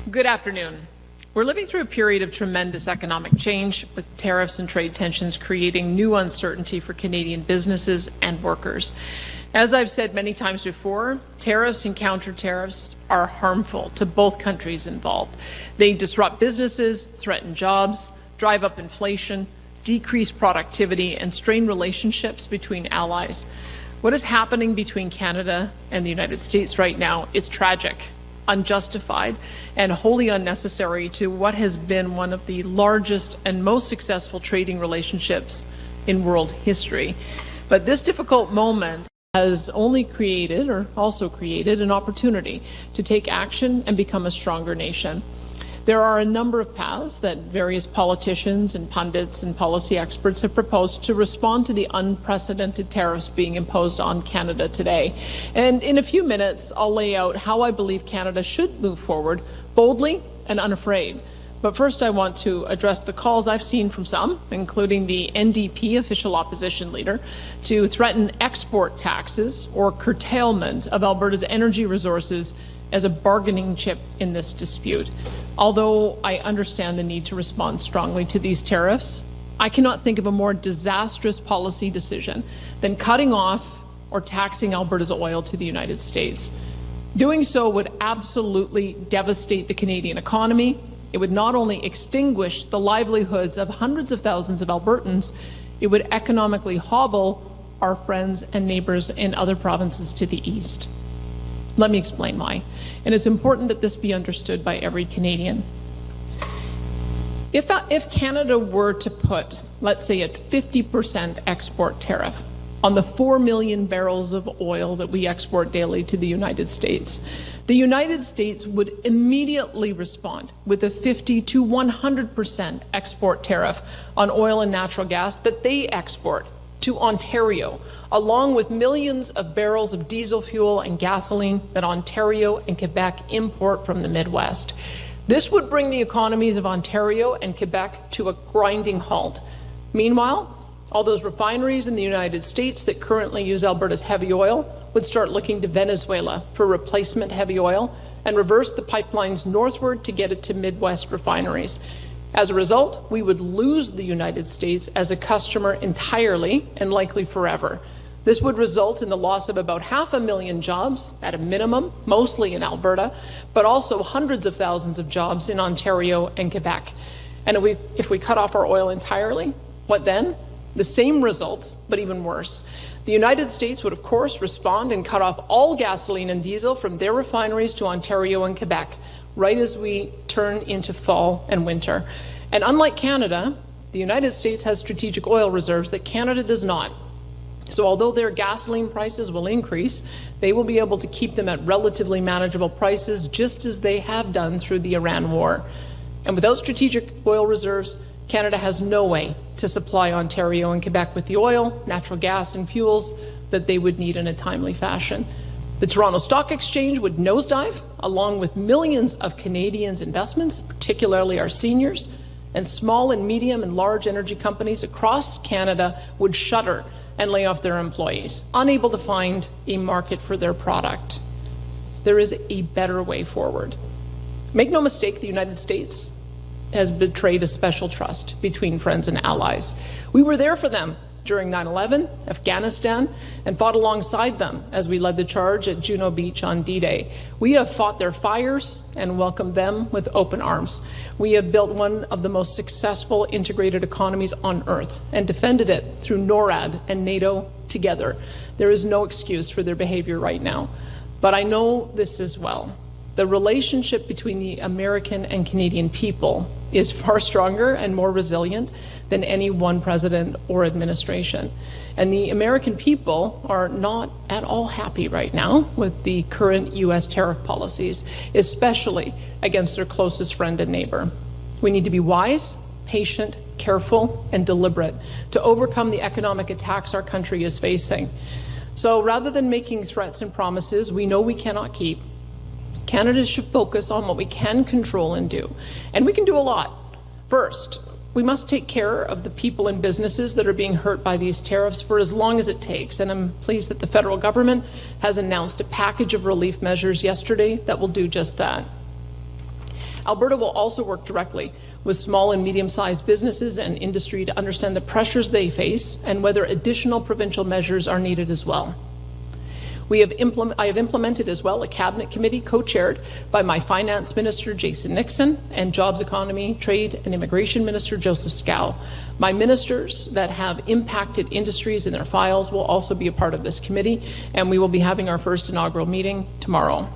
Good afternoon. We're living through a period of tremendous economic change, with tariffs and trade tensions creating new uncertainty for Canadian businesses and workers. As I've said many times before, tariffs and counter-tariffs are harmful to both countries involved. They disrupt businesses, threaten jobs, drive up inflation, decrease productivity, and strain relationships between allies. What is happening between Canada and the United States right now is tragic, unjustified, and wholly unnecessary to what has been one of the largest and most successful trading relationships in world history. But this difficult moment has also created an opportunity to take action and become a stronger nation. There are a number of paths that various politicians and pundits and policy experts have proposed to respond to the unprecedented tariffs being imposed on Canada today. And in a few minutes, I'll lay out how I believe Canada should move forward boldly and unafraid. But first, I want to address the calls I've seen from some, including the NDP official opposition leader, to threaten export taxes or curtailment of Alberta's energy resources as a bargaining chip in this dispute. Although I understand the need to respond strongly to these tariffs, I cannot think of a more disastrous policy decision than cutting off or taxing Alberta's oil to the United States. Doing so would absolutely devastate the Canadian economy. It would not only extinguish the livelihoods of hundreds of thousands of Albertans, it would economically hobble our friends and neighbors in other provinces to the east. Let me explain why. And it's important that this be understood by every Canadian. If Canada were to put, let's say, a 50% export tariff on the 4 million barrels of oil that we export daily to the United States, the United States would immediately respond with a 50 to 100% export tariff on oil and natural gas that they export to Ontario, along with millions of barrels of diesel fuel and gasoline that Ontario and Quebec import from the Midwest. This would bring the economies of Ontario and Quebec to a grinding halt. Meanwhile, all those refineries in the United States that currently use Alberta's heavy oil would start looking to Venezuela for replacement heavy oil and reverse the pipelines northward to get it to Midwest refineries. As a result, we would lose the United States as a customer entirely and likely forever. This would result in the loss of about 500,000 jobs at a minimum, mostly in Alberta, but also hundreds of thousands of jobs in Ontario and Quebec. And if we cut off our oil entirely, what then? The same results, but even worse. The United States would, of course, respond and cut off all gasoline and diesel from their refineries to Ontario and Quebec, right as we turn into fall and winter. And unlike Canada, the United States has strategic oil reserves that Canada does not. So although their gasoline prices will increase, they will be able to keep them at relatively manageable prices, just as they have done through the Iran war. And without strategic oil reserves, Canada has no way to supply Ontario and Quebec with the oil, natural gas, and fuels that they would need in a timely fashion. The Toronto Stock Exchange would nosedive, along with millions of Canadians' investments, particularly our seniors, and small and medium and large energy companies across Canada would shutter and lay off their employees, unable to find a market for their product. There is a better way forward. Make no mistake, the United States has betrayed a special trust between friends and allies. We were there for them during 9/11, Afghanistan, and fought alongside them as we led the charge at Juno Beach on D-Day. We have fought their fires and welcomed them with open arms. We have built one of the most successful integrated economies on earth and defended it through NORAD and NATO together. There is no excuse for their behavior right now. But I know this as well. The relationship between the American and Canadian people is far stronger and more resilient than any one president or administration. And the American people are not at all happy right now with the current U.S. tariff policies, especially against their closest friend and neighbor. We need to be wise, patient, careful, and deliberate to overcome the economic attacks our country is facing. So rather than making threats and promises we know we cannot keep, Canada should focus on what we can control and do. And we can do a lot. First, we must take care of the people and businesses that are being hurt by these tariffs for as long as it takes. And I'm pleased that the federal government has announced a package of relief measures yesterday that will do just that. Alberta will also work directly with small and medium-sized businesses and industry to understand the pressures they face and whether additional provincial measures are needed as well. I have implemented as well a cabinet committee co-chaired by my finance minister, Jason Nixon, and jobs, economy, trade and immigration minister, Joseph Scow. My ministers that have impacted industries in their files will also be a part of this committee, and we will be having our first inaugural meeting tomorrow.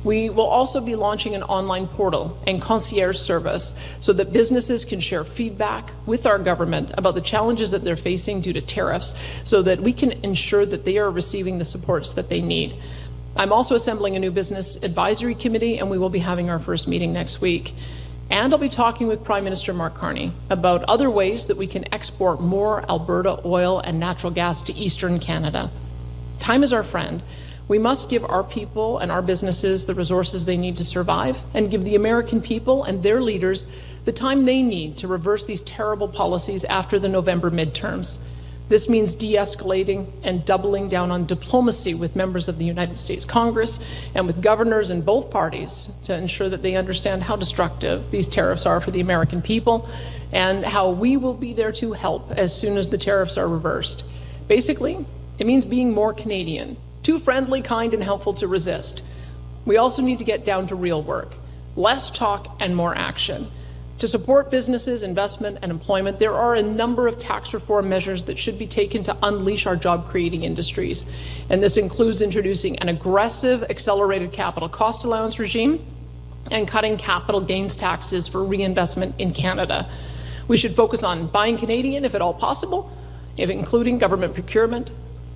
We will also be launching an online portal and concierge service so that businesses can share feedback with our government about the challenges that they're facing due to tariffs so that we can ensure that they are receiving the supports that they need. I'm also assembling a new business advisory committee, and we will be having our first meeting next week. And I'll be talking with Prime Minister Mark Carney about other ways that we can export more Alberta oil and natural gas to Eastern Canada. Time is our friend. We must give our people and our businesses the resources they need to survive and give the American people and their leaders the time they need to reverse these terrible policies after the November midterms. This means de-escalating and doubling down on diplomacy with members of the United States Congress and with governors in both parties to ensure that they understand how destructive these tariffs are for the American people and how we will be there to help as soon as the tariffs are reversed. Basically, it means being more Canadian. Too friendly, kind, and helpful to resist. We also need to get down to real work. Less talk and more action. To support businesses, investment, and employment, there are a number of tax reform measures that should be taken to unleash our job-creating industries. And this includes introducing an aggressive accelerated capital cost allowance regime and cutting capital gains taxes for reinvestment in Canada. We should focus on buying Canadian if at all possible, including government procurement.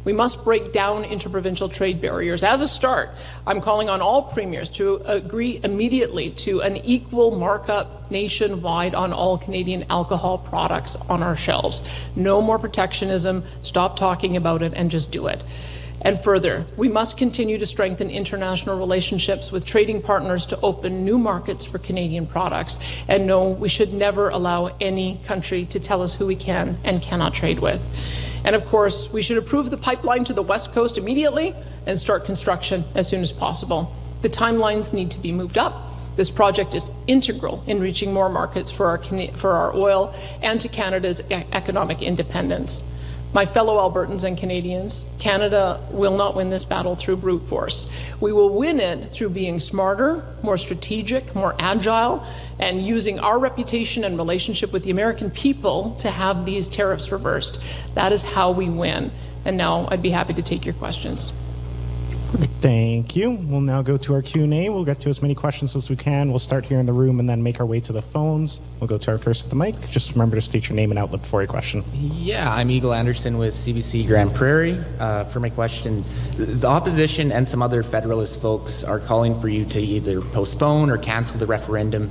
We must break down interprovincial trade barriers. As a start, I'm calling on all premiers to agree immediately to an equal markup nationwide on all Canadian alcohol products on our shelves. No more protectionism. Stop talking about it and just do it. And further, we must continue to strengthen international relationships with trading partners to open new markets for Canadian products. And no, we should never allow any country to tell us who we can and cannot trade with. And of course, we should approve the pipeline to the West Coast immediately and start construction as soon as possible. The timelines need to be moved up. This project is integral in reaching more markets for our oil and to Canada's economic independence. My fellow Albertans and Canadians, Canada will not win this battle through brute force. We will win it through being smarter, more strategic, more agile, and using our reputation and relationship with the American people to have these tariffs reversed. That is how we win. And now I'd be happy to take your questions. Thank you. We'll now go to our Q&A. We'll get to as many questions as we can. We'll start here in the room and then make our way to the phones. We'll go to our first at the mic. Just remember to state your name and outlet before your question. Yeah, I'm Eagle Anderson with CBC Grand Prairie. For my question, the opposition and some other Federalist folks are calling for you to either postpone or cancel the referendum,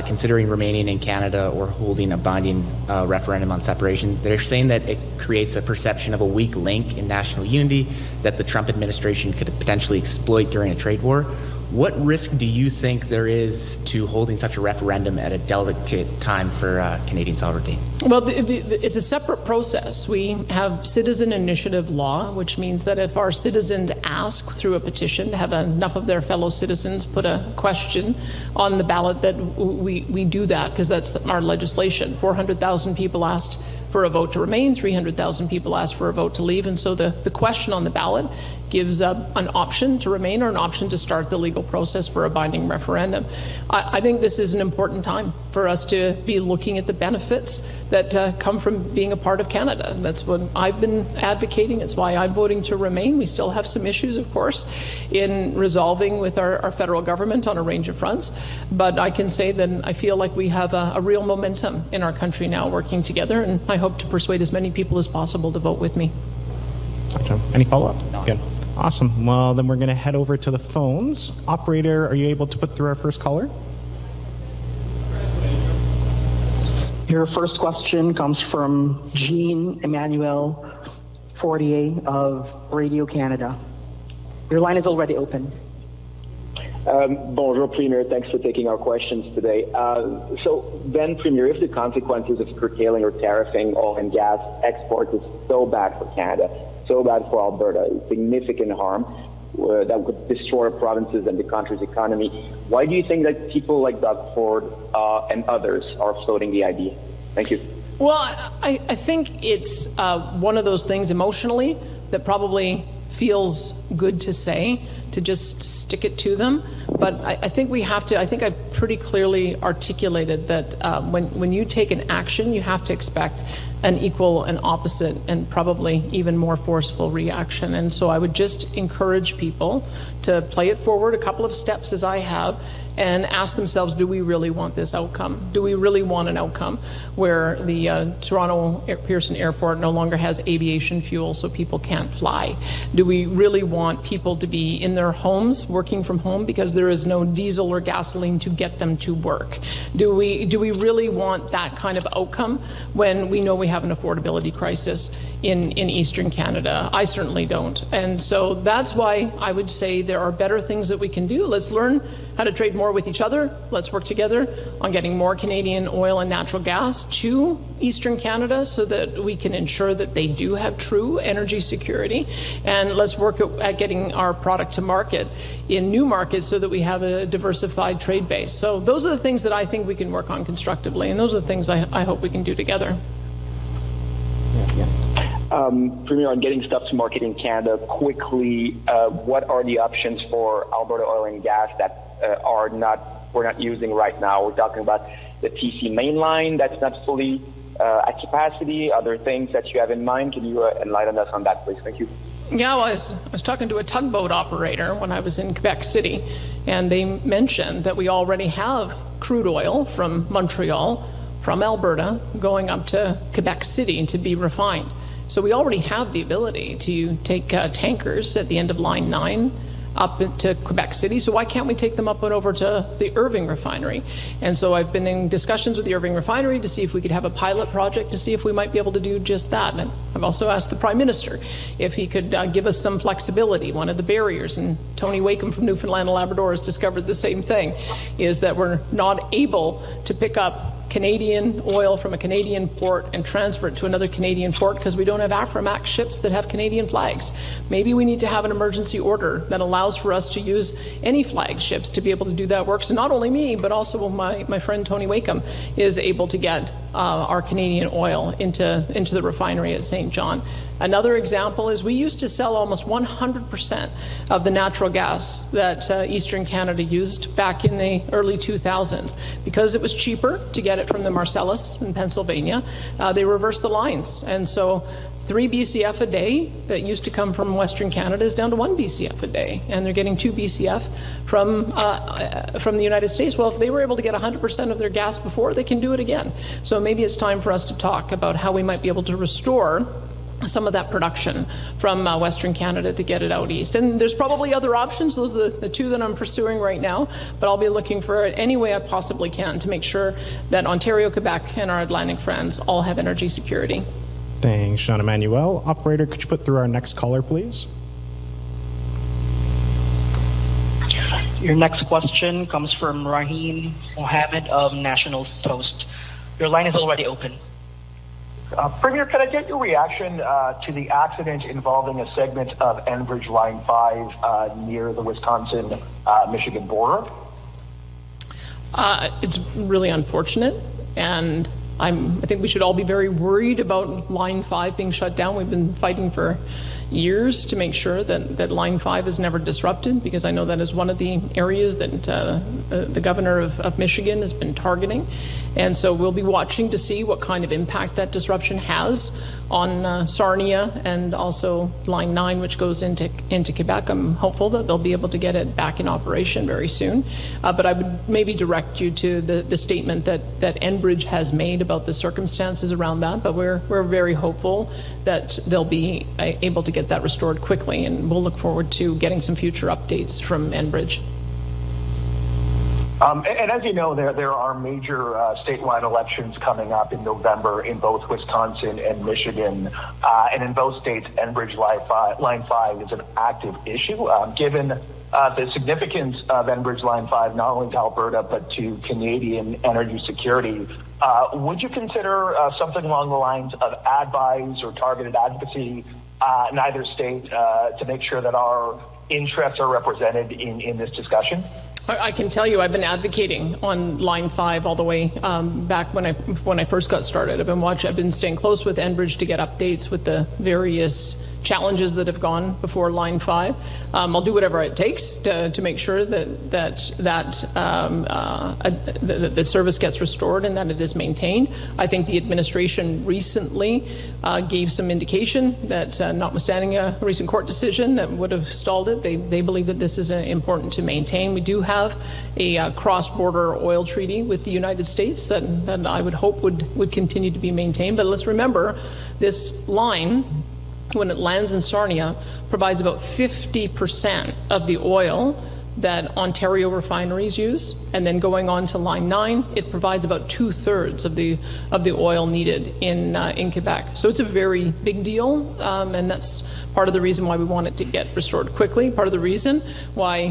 considering remaining in Canada or holding a binding referendum on separation. They're saying that it creates a perception of a weak link in national unity that the Trump administration could potentially exploit during a trade war. What risk do you think there is to holding such a referendum at a delicate time for Canadian sovereignty? Well, it's a separate process. We have citizen initiative law, which means that if our citizens ask through a petition to have enough of their fellow citizens put a question on the ballot, that we do that because that's our legislation. 400,000 people asked for a vote to remain, 300,000 people asked for a vote to leave, and so the question on the ballot gives an option to remain or an option to start the legal process for a binding referendum. I think this is an important time for us to be looking at the benefits that come from being a part of Canada. That's what I've been advocating. It's why I'm voting to remain. We still have some issues, of course, in resolving with our federal government on a range of fronts, but I can say that I feel like we have a real momentum in our country now working together, and I hope to persuade as many people as possible to vote with me. Okay. Any follow-up? Good. Awesome. Well, then we're going to head over to the phones. Operator, are you able to put through our first caller? Your first question comes from Jean-Emmanuel Fortier of Radio Canada. Your line is already open. Bonjour, Premier. Thanks for taking our questions today. So, then, Premier, if the consequences of curtailing or tariffing oil and gas exports is so bad for Canada, so bad for Alberta, significant harm, that would destroy provinces and the country's economy. Why do you think that people like Doug Ford and others are floating the idea? Thank you. Well, I think it's one of those things emotionally that probably feels good to say, to just stick it to them. But I think we have to, I think I pretty clearly articulated that when you take an action, you have to expect an equal and opposite and probably even more forceful reaction. And so I would just encourage people to play it forward a couple of steps as I have and ask themselves, do we really want this outcome? Do we really want an outcome where the Toronto Pearson Airport no longer has aviation fuel so people can't fly? Do we really want people to be in their homes working from home because there is no diesel or gasoline to get them to work? Do we really want that kind of outcome when we know we have an affordability crisis in Eastern Canada? I certainly don't. And so that's why I would say there are better things that we can do. Let's learn how to trade more with each other. Let's work together on getting more Canadian oil and natural gas to Eastern Canada so that we can ensure that they do have true energy security. And let's work at getting our product to market in new markets so that we have a diversified trade base. So those are the things that I think we can work on constructively, and those are the things I hope we can do together. Premier, on getting stuff to market in Canada quickly, what are the options for Alberta Oil and Gas that we're not using right now? We're talking about the TC mainline that's not fully at capacity. Other things that you have in mind? Can you enlighten us on that, please? Thank you. Yeah, well, I was talking to a tugboat operator when I was in Quebec City, and they mentioned that we already have crude oil from Montreal, from Alberta, going up to Quebec City to be refined. So we already have the ability to take tankers at the end of Line 9 up to Quebec City. So why can't we take them up and over to the Irving refinery? And so I've been in discussions with the Irving refinery to see if we could have a pilot project to see if we might be able to do just that. And I've also asked the Prime Minister if he could give us some flexibility. One of the barriers, and Tony Wakeham from Newfoundland and Labrador has discovered the same thing, is that we're not able to pick up Canadian oil from a Canadian port and transfer it to another Canadian port because we don't have Aframax ships that have Canadian flags. Maybe we need to have an emergency order that allows for us to use any flag ships to be able to do that work. So not only me, but also my friend Tony Wakeham is able to get our Canadian oil into the refinery at St. John. Another example is we used to sell almost 100% of the natural gas that Eastern Canada used back in the early 2000s. Because it was cheaper to get it from the Marcellus in Pennsylvania, they reversed the lines. And so 3 BCF a day that used to come from Western Canada is down to 1 BCF a day, and they're getting 2 BCF from the United States. Well, if they were able to get 100% of their gas before, they can do it again. So maybe it's time for us to talk about how we might be able to restore some of that production from Western Canada to get it out east. And there's probably other options. Those are the two that I'm pursuing right now, but I'll be looking for it any way I possibly can to make sure that Ontario, Quebec, and our Atlantic friends all have energy security. Thanks, Jean-Emmanuel. Operator, could you put through our next caller, please? Your next question comes from Rahim Mohammed of National Post. Your line is already open. Premier, can I get your reaction to the accident involving a segment of Enbridge Line 5 near the Wisconsin-Michigan border? It's really unfortunate, and I think we should all be very worried about Line 5 being shut down. We've been fighting for years to make sure that Line 5 is never disrupted, because I know that is one of the areas that the governor of Michigan has been targeting. And so we'll be watching to see what kind of impact that disruption has on Sarnia and also Line 9, which goes into Quebec. I'm hopeful that they'll be able to get it back in operation very soon. But I would maybe direct you to the statement that Enbridge has made about the circumstances around that. But we're very hopeful that they'll be able to get that restored quickly, and we'll look forward to getting some future updates from Enbridge. And as you know, there are major statewide elections coming up in November in both Wisconsin and Michigan. And in both states, Enbridge Line 5 is an active issue. Given the significance of Enbridge Line 5, not only to Alberta, but to Canadian energy security, would you consider something along the lines of advise or targeted advocacy in either state to make sure that our interests are represented in this discussion? I can tell you I've been advocating on Line 5 all the way back when I first got started. I've been staying close with Enbridge to get updates with the various challenges that have gone before Line 5. I'll do whatever it takes to make sure that the service gets restored and that it is maintained. I think the administration recently gave some indication that, notwithstanding a recent court decision that would have stalled it, they believe that this is important to maintain. We do have a cross-border oil treaty with the United States that I would hope would continue to be maintained. But let's remember, this line, when it lands in Sarnia, provides about 50% of the oil that Ontario refineries use, and then going on to Line 9, it provides about 2/3 of the oil needed in Quebec. So it's a very big deal, and that's part of the reason why we want it to get restored quickly. Part of the reason why,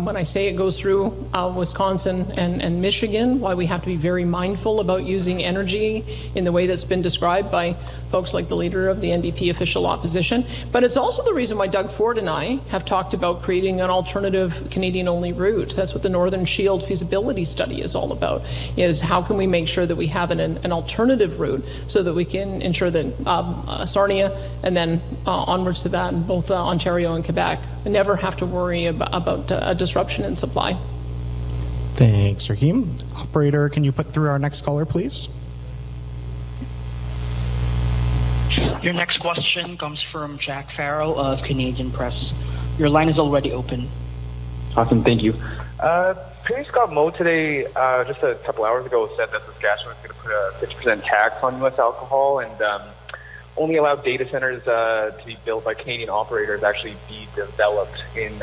when I say it goes through Wisconsin and Michigan, why we have to be very mindful about using energy in the way that's been described by folks like the leader of the NDP official opposition. But it's also the reason why Doug Ford and I have talked about creating an alternative Canadian-only route. That's what the Northern Shield feasibility study is all about, is how can we make sure that we have an alternative route so that we can ensure that Sarnia and then onwards to that, both Ontario and Quebec never have to worry about a disruption in supply. Thanks, Raheem. Operator, can you put through our next caller, please? Your next question comes from Jack Farrell of Canadian Press. Your line is already open. Awesome, thank you. Premier Scott Moe today, just a couple hours ago, said that Saskatchewan is going to put a 50% tax on U.S. alcohol and only allow data centers to be built by Canadian operators actually be developed in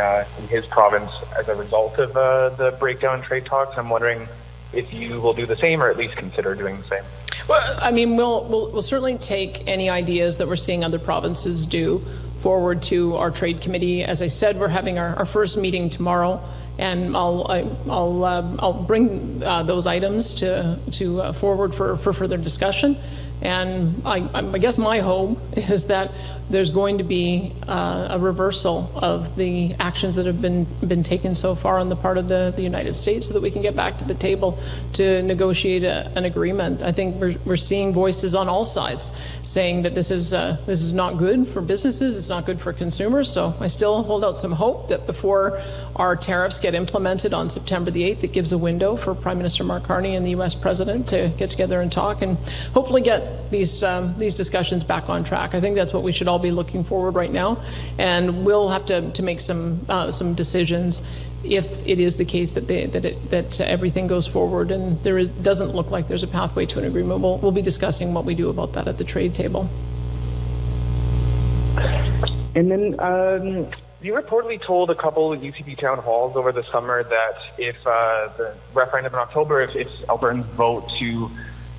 his province as a result of the breakdown in trade talks. I'm wondering if you will do the same, or at least consider doing the same. Well, I mean, we'll certainly take any ideas that we're seeing other provinces do forward to our trade committee. As I said, we're having our first meeting tomorrow, and I'll bring those items to forward for further discussion. And I guess my hope is that there's going to be a reversal of the actions that have been taken so far on the part of the United States, so that we can get back to the table to negotiate an agreement. I think we're seeing voices on all sides saying that this is not good for businesses, it's not good for consumers. So I still hold out some hope that before our tariffs get implemented on September the 8th, it gives a window for Prime Minister Mark Carney and the U.S. President to get together and talk and hopefully get these discussions back on track. I think that's what we should all be looking forward right now, and we'll have to make some decisions if it is the case that everything goes forward and doesn't look like there's a pathway to an agreement. We'll be discussing what we do about that at the trade table. And then you reportedly told a couple of UCP town halls over the summer that if the referendum in October, if Albertans vote to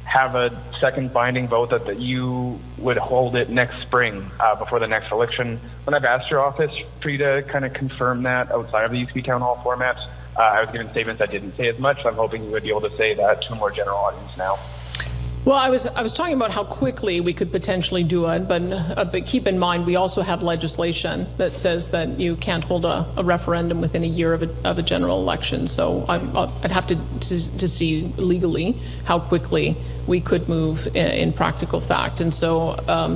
have a second binding vote, that you would hold it next spring before the next election. When I've asked your office for you to kind of confirm that outside of the UCP town hall format, I was given statements that didn't say as much. So I'm hoping you would be able to say that to a more general audience now. Well, I was talking about how quickly we could potentially do it, but keep in mind we also have legislation that says that you can't hold a referendum within a year of a general election. So I'd have to see legally how quickly we could move in practical fact. And so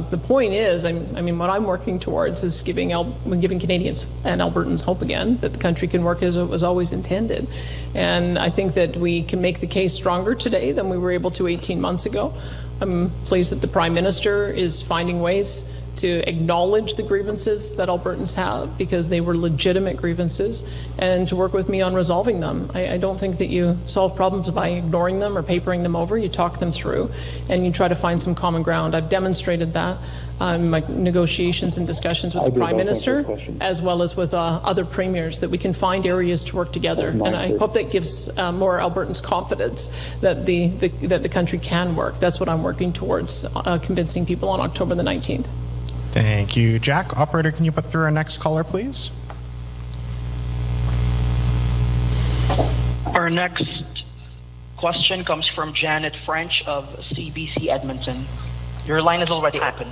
the point is, I mean, what I'm working towards is giving Canadians and Albertans hope again that the country can work as it was always intended. And I think that we can make the case stronger today than we were able to 18 months ago. I'm pleased that the Prime Minister is finding ways to acknowledge the grievances that Albertans have, because they were legitimate grievances, and to work with me on resolving them. I don't think that you solve problems by ignoring them or papering them over. You talk them through and you try to find some common ground. I've demonstrated that in my negotiations and discussions with the Prime Minister, as well as with other premiers, that we can find areas to work together. And I hope that gives more Albertans confidence that the country can work. That's what I'm working towards, convincing people on October the 19th. Thank you, Jack. Operator, can you put through our next caller, please? Our next question comes from Janet French of CBC Edmonton. Your line is already open.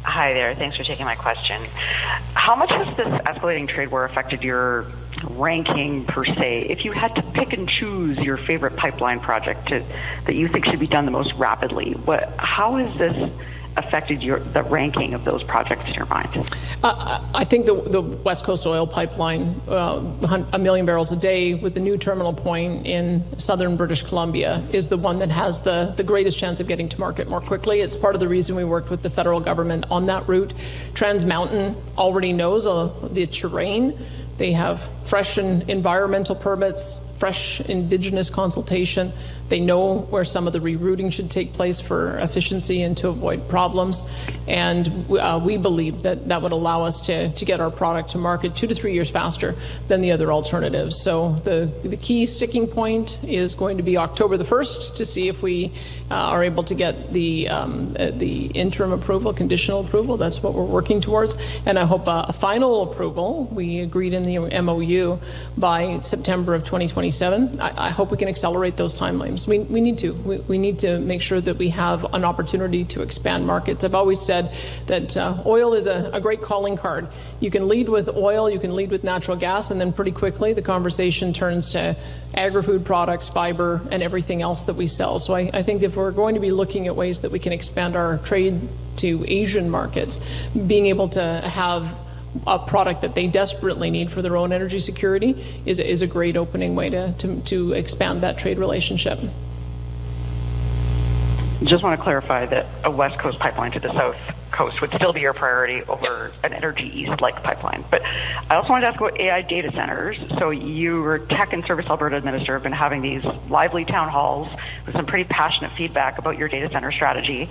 Hi there. Thanks for taking my question. How much has this escalating trade war affected your ranking per se? If you had to pick and choose your favorite pipeline project that you think should be done the most rapidly, how has this affected the ranking of those projects in your mind? I think the West Coast oil pipeline, 1 million barrels a day with the new terminal point in southern British Columbia, is the one that has the greatest chance of getting to market more quickly. It's part of the reason we worked with the federal government on that route. Trans Mountain already knows the terrain. They have fresh environmental permits, fresh Indigenous consultation. They know where some of the rerouting should take place for efficiency and to avoid problems. And we believe that would allow us to get our product to market 2 to 3 years faster than the other alternatives. So the key sticking point is going to be October the 1st to see if we are able to get the interim approval, conditional approval. That's what we're working towards. And I hope a final approval, we agreed in the MOU, by September of 2027. I hope we can accelerate those timelines. We need to. We need to make sure that we have an opportunity to expand markets. I've always said that oil is a great calling card. You can lead with oil, you can lead with natural gas, and then pretty quickly the conversation turns to agri-food products, fiber, and everything else that we sell. So I think if we're going to be looking at ways that we can expand our trade to Asian markets, being able to have a product that they desperately need for their own energy security is a great opening way to expand that trade relationship. Just want to clarify that a West Coast pipeline to the South Coast would still be your priority over an Energy East-like pipeline. But I also wanted to ask about AI data centers. So your Tech and Service Alberta Minister have been having these lively town halls with some pretty passionate feedback about your data center strategy,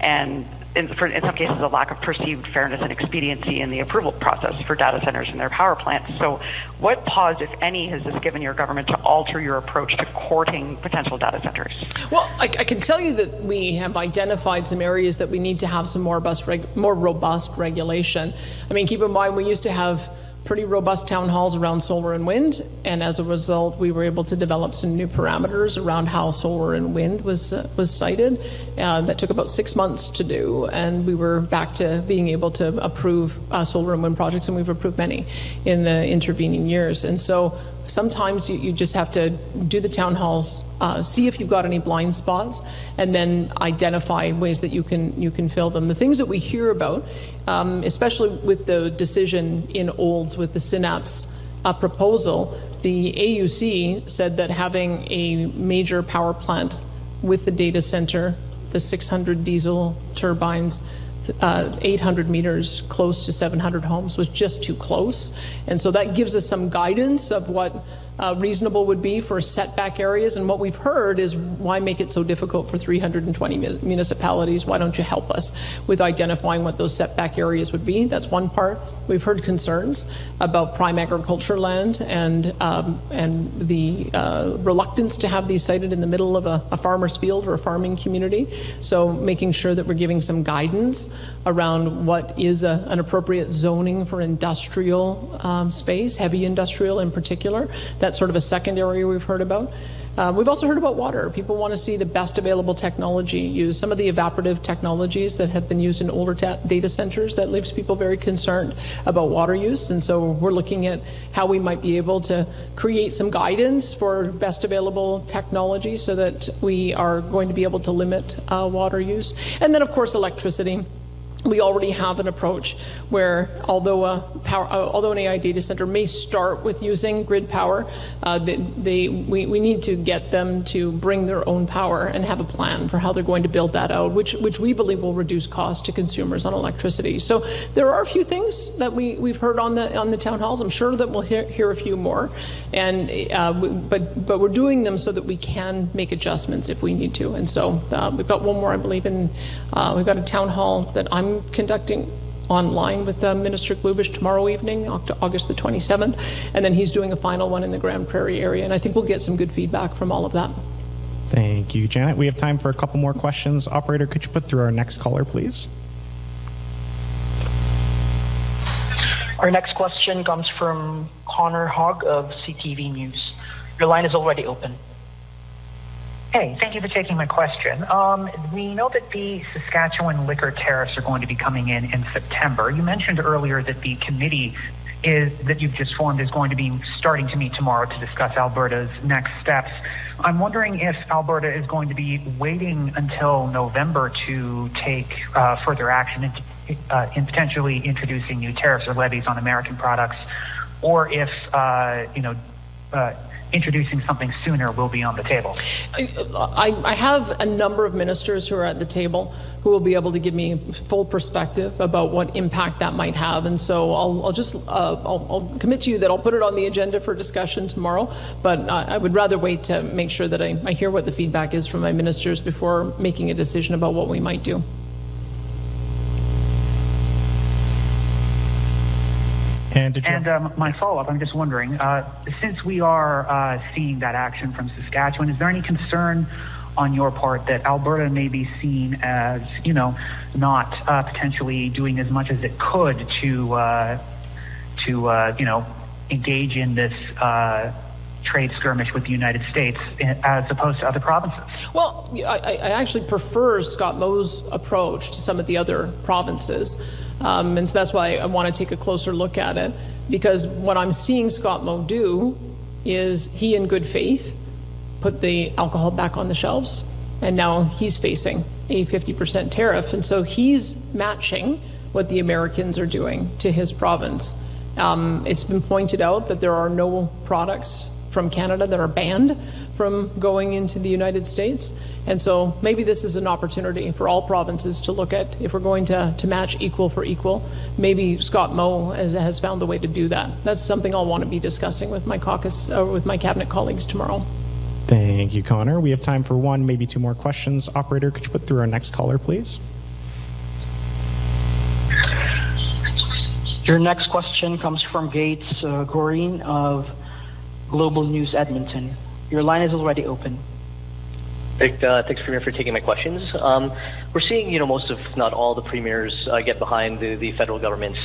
and in some cases a lack of perceived fairness and expediency in the approval process for data centers and their power plants. So what pause, if any, has this given your government to alter your approach to courting potential data centers? Well, I can tell you that we have identified some areas that we need to have some more robust regulation. I mean, keep in mind, we used to have pretty robust town halls around solar and wind, and as a result we were able to develop some new parameters around how solar and wind was cited. That took about 6 months to do, and we were back to being able to approve solar and wind projects, and we've approved many in the intervening years. And so sometimes you just have to do the town halls, see if you've got any blind spots, and then identify ways that you can fill them. The things that we hear about, especially with the decision in Olds with the Synapse proposal, the AUC said that having a major power plant with the data center, the 600 diesel turbines, 800 meters close to 700 homes was just too close. And so that gives us some guidance of what reasonable would be for setback areas. And what we've heard is, why make it so difficult for 320 municipalities? Why don't you help us with identifying what those setback areas would be? That's one part. We've heard concerns about prime agriculture land and the reluctance to have these sited in the middle of a farmer's field or a farming community. So making sure that we're giving some guidance around what is an appropriate zoning for industrial space, heavy industrial in particular. That's sort of a second area we've heard about. We've also heard about water. People want to see the best available technology used. Some of the evaporative technologies that have been used in older data centers, that leaves people very concerned about water use. And so we're looking at how we might be able to create some guidance for best available technology so that we are going to be able to limit water use. And then, of course, electricity. We already have an approach where, although an AI data center may start with using grid power, we need to get them to bring their own power and have a plan for how they're going to build that out, which we believe will reduce costs to consumers on electricity. So there are a few things that we've heard on the town halls. I'm sure that we'll hear a few more, and but we're doing them so that we can make adjustments if we need to. And so we've got one more, I believe, we've got a town hall that I'm conducting online with Minister Glubish tomorrow evening, August the 27th, and then he's doing a final one in the Grand Prairie area, and I think we'll get some good feedback from all of that. Thank you, Janet. We have time for a couple more questions. Operator, could you put through our next caller, please? Our next question comes from Connor Hogg of CTV News. Your line is already open. Hey, thank you for taking my question. We know that the Saskatchewan liquor tariffs are going to be coming in September. You mentioned earlier that the committee that you've just formed is going to be starting to meet tomorrow to discuss Alberta's next steps. I'm wondering if Alberta is going to be waiting until November to take further action in potentially introducing new tariffs or levies on American products, or if introducing something sooner will be on the table. I have a number of ministers who are at the table who will be able to give me full perspective about what impact that might have, and so I'll commit to you that I'll put it on the agenda for discussion tomorrow, but I would rather wait to make sure that I hear what the feedback is from my ministers before making a decision about what we might do. And my follow-up, I'm just wondering, since we are seeing that action from Saskatchewan, is there any concern on your part that Alberta may be seen as, not potentially doing as much as it could to engage in this trade skirmish with the United States as opposed to other provinces? Well, I actually prefer Scott Moe's approach to some of the other provinces. And so that's why I want to take a closer look at it, because what I'm seeing Scott Moe do is he, in good faith, put the alcohol back on the shelves, and now he's facing a 50% tariff, and so he's matching what the Americans are doing to his province. It's been pointed out that there are no products from Canada that are banned from going into the United States. And so maybe this is an opportunity for all provinces to look at, if we're going to match equal for equal, maybe Scott Moe has found the way to do that. That's something I'll want to be discussing with my caucus, or with my cabinet colleagues tomorrow. Thank you, Connor. We have time for one, maybe two more questions. Operator, could you put through our next caller, please? Your next question comes from Gates Gorine of Global News Edmonton. Your line is already open. Thanks, Premier, for taking my questions. We're seeing, most of, if not all, the premiers get behind the federal government's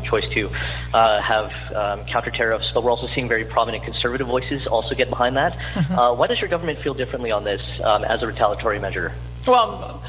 choice to have counter tariffs, but we're also seeing very prominent conservative voices also get behind that. Why does your government feel differently on this as a retaliatory measure? Well,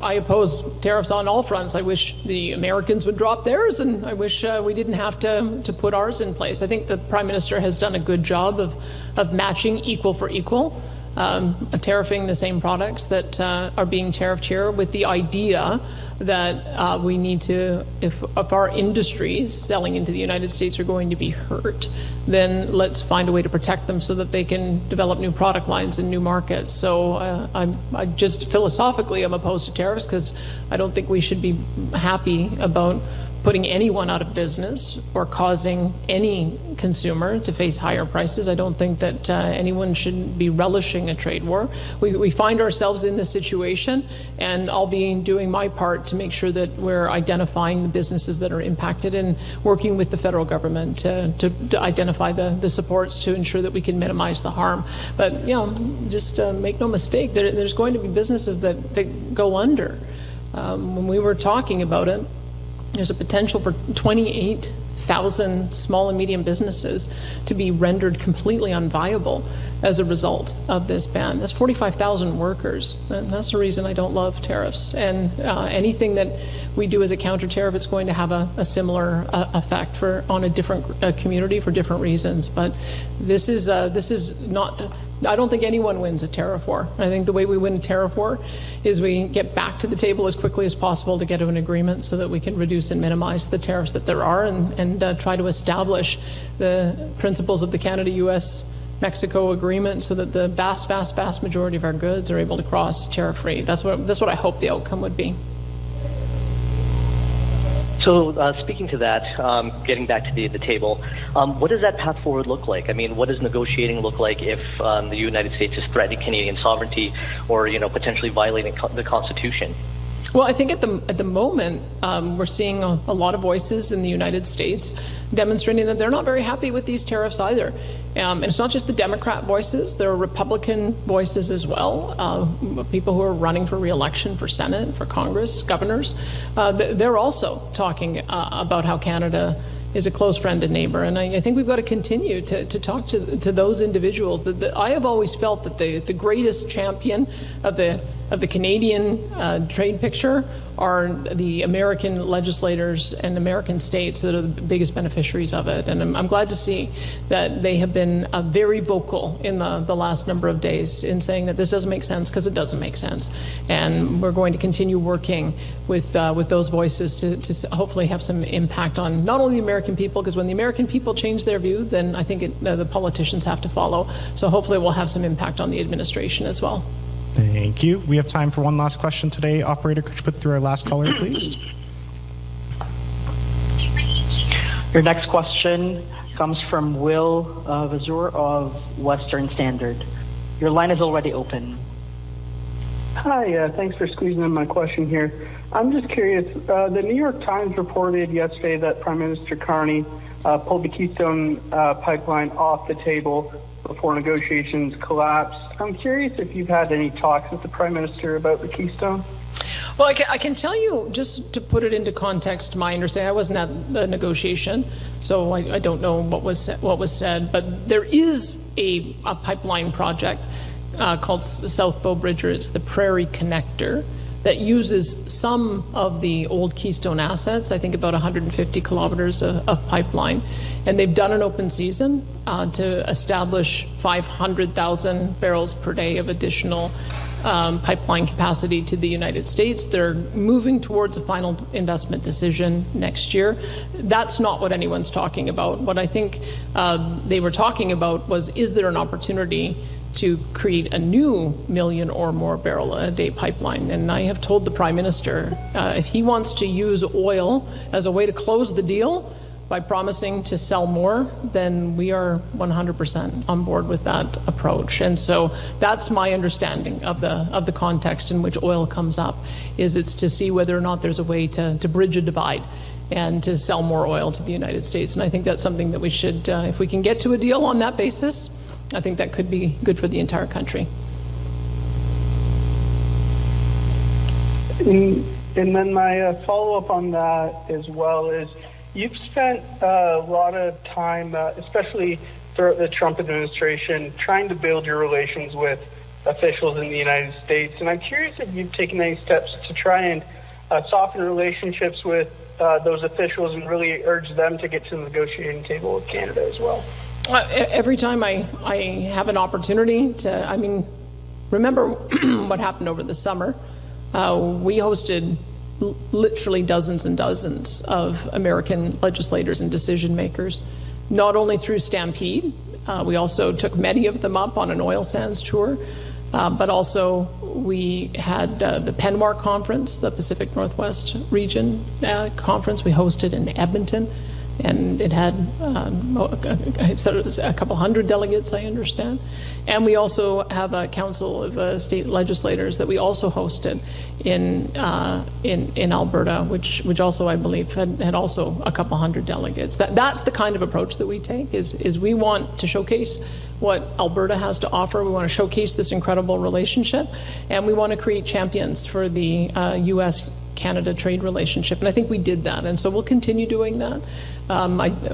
I oppose tariffs on all fronts. I wish the Americans would drop theirs, and I wish we didn't have to put ours in place. I think the Prime Minister has done a good job of matching equal for equal, tariffing the same products that are being tariffed here, with the idea that we need to, if our industries selling into the United States are going to be hurt, then let's find a way to protect them so that they can develop new product lines and new markets. So I just philosophically am opposed to tariffs, because I don't think we should be happy about putting anyone out of business or causing any consumer to face higher prices. I don't think that anyone should be relishing a trade war. We find ourselves in this situation, and I'll be doing my part to make sure that we're identifying the businesses that are impacted and working with the federal government to identify the supports to ensure that we can minimize the harm. But just make no mistake, there's going to be businesses that go under. When we were talking about it, there's a potential for 28,000 small and medium businesses to be rendered completely unviable as a result of this ban. That's 45,000 workers. And that's the reason I don't love tariffs. And anything that we do as a counter tariff, it's going to have a similar effect on a different community for different reasons. But this is not. I don't think anyone wins a tariff war. I think the way we win a tariff war is we get back to the table as quickly as possible to get to an agreement so that we can reduce and minimize the tariffs that there are, and try to establish the principles of the Canada-US-Mexico agreement so that the vast majority of our goods are able to cross tariff-free. That's what I hope the outcome would be. So speaking to that, getting back to the table, what does that path forward look like? I mean, what does negotiating look like if the United States is threatening Canadian sovereignty or potentially violating the Constitution? Well, I think at the moment, we're seeing a lot of voices in the United States demonstrating that they're not very happy with these tariffs either. And it's not just the Democrat voices, there are Republican voices as well, people who are running for re-election for Senate, for Congress, governors. They're also talking about how Canada is a close friend and neighbor. And I think we've got to continue to talk to those individuals. I have always felt that the greatest champion of the Canadian trade picture are the American legislators and American states that are the biggest beneficiaries of it. And I'm glad to see that they have been very vocal in the last number of days in saying that this doesn't make sense, because it doesn't make sense. And we're going to continue working with those voices to hopefully have some impact on not only the American people, because when the American people change their view, then I think the politicians have to follow. So hopefully we'll have some impact on the administration as well. Thank you. We have time for one last question today. Operator, could you put through our last caller, please? Your next question comes from Will Vazur of Western Standard. Your line is already open. Hi, thanks for squeezing in my question here. I'm just curious, the New York Times reported yesterday that Prime Minister Carney pulled the Keystone pipeline off the table before negotiations collapsed. I'm curious if you've had any talks with the Prime Minister about the Keystone? Well, I can tell you, just to put it into context, my understanding, I wasn't at the negotiation, so I don't know what was said, but there is a pipeline project called South Bow Bridge, or it's the Prairie Connector, that uses some of the old Keystone assets, I think about 150 kilometers of pipeline. And they've done an open season to establish 500,000 barrels per day of additional pipeline capacity to the United States. They're moving towards a final investment decision next year. That's not what anyone's talking about. What I think they were talking about was, is there an opportunity to create a new million or more barrel a day pipeline? And I have told the Prime Minister, if he wants to use oil as a way to close the deal by promising to sell more, then we are 100% on board with that approach. And so that's my understanding of the context in which oil comes up, is it's to see whether or not there's a way to bridge a divide and to sell more oil to the United States. And I think that's something that we should, if we can get to a deal on that basis, I think that could be good for the entire country. And then my follow-up on that as well is, you've spent a lot of time, especially throughout the Trump administration, trying to build your relations with officials in the United States. And I'm curious if you've taken any steps to try and soften relationships with those officials and really urge them to get to the negotiating table with Canada as well. Every time I have an opportunity to, I mean, remember what happened over the summer. We hosted literally dozens and dozens of American legislators and decision makers, not only through Stampede, we also took many of them up on an oil sands tour, but also we had the PENWAR conference, the Pacific Northwest Region conference we hosted in Edmonton. And it had a couple hundred delegates, I understand. And we also have a council of state legislators that we also hosted in Alberta, which also, I believe, had also a couple hundred delegates. That's the kind of approach that we take, is we want to showcase what Alberta has to offer. We want to showcase this incredible relationship, and we want to create champions for the U.S.-Canada trade relationship, and I think we did that, and so we'll continue doing that.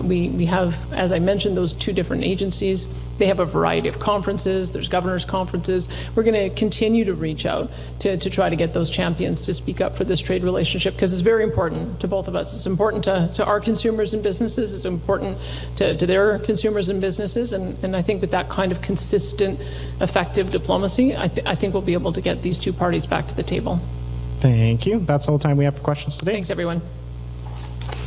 We have, as I mentioned, those two different agencies. They have a variety of conferences. There's governors' conferences. We're going to continue to reach out to try to get those champions to speak up for this trade relationship, because it's very important to both of us. It's important to our consumers and businesses. It's important to their consumers and businesses. And I think with that kind of consistent, effective diplomacy, I think we'll be able to get these two parties back to the table. Thank you. That's all the time we have for questions today. Thanks, everyone.